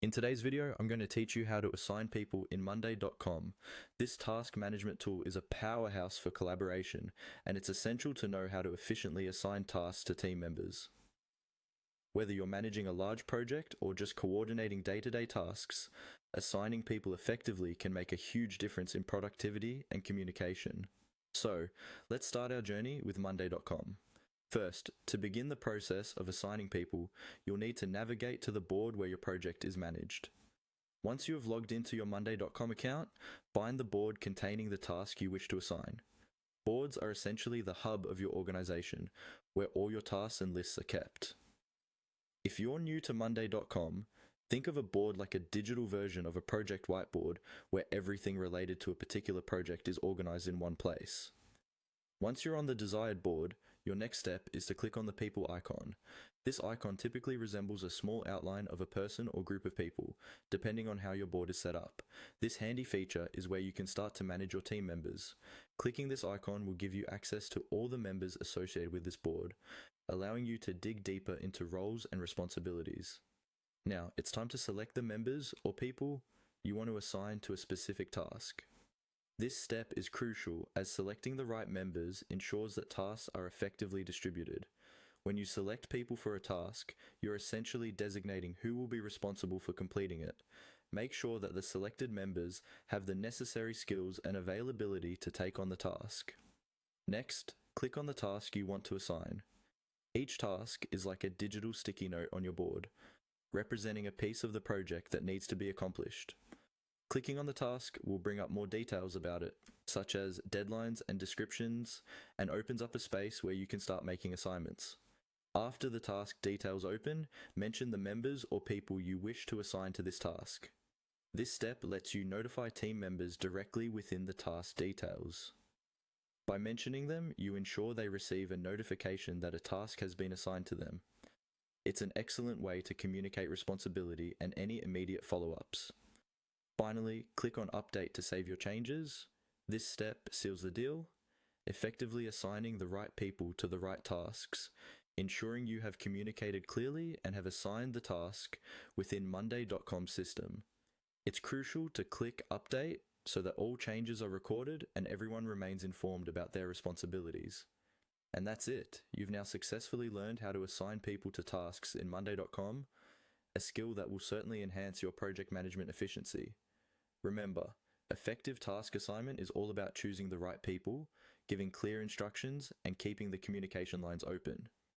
In today's video, I'm going to teach you how to assign people in Monday.com. This task management tool is a powerhouse for collaboration, and it's essential to know how to efficiently assign tasks to team members. Whether you're managing a large project or just coordinating day-to-day tasks, assigning people effectively can make a huge difference in productivity and communication. So, let's start our journey with Monday.com. First, to begin the process of assigning people, you'll need to navigate to the board where your project is managed. Once you have logged into your Monday.com account, find the board containing the task you wish to assign. Boards are essentially the hub of your organization, where all your tasks and lists are kept. If you're new to Monday.com, think of a board like a digital version of a project whiteboard where everything related to a particular project is organized in one place. Once you're on the desired board, your next step is to click on the people icon. This icon typically resembles a small outline of a person or group of people, depending on how your board is set up. This handy feature is where you can start to manage your team members. Clicking this icon will give you access to all the members associated with this board, allowing you to dig deeper into roles and responsibilities. Now, it's time to select the members or people you want to assign to a specific task. This step is crucial as selecting the right members ensures that tasks are effectively distributed. When you select people for a task, you're essentially designating who will be responsible for completing it. Make sure that the selected members have the necessary skills and availability to take on the task. Next, click on the task you want to assign. Each task is like a digital sticky note on your board, representing a piece of the project that needs to be accomplished. Clicking on the task will bring up more details about it, such as deadlines and descriptions, and opens up a space where you can start making assignments. After the task details open, mention the members or people you wish to assign to this task. This step lets you notify team members directly within the task details. By mentioning them, you ensure they receive a notification that a task has been assigned to them. It's an excellent way to communicate responsibility and any immediate follow-ups. Finally, click on Update to save your changes. This step seals the deal, effectively assigning the right people to the right tasks, ensuring you have communicated clearly and have assigned the task within Monday.com system. It's crucial to click Update so that all changes are recorded and everyone remains informed about their responsibilities. And that's it. You've now successfully learned how to assign people to tasks in Monday.com, a skill that will certainly enhance your project management efficiency. Remember, effective task assignment is all about choosing the right people, giving clear instructions, and keeping the communication lines open.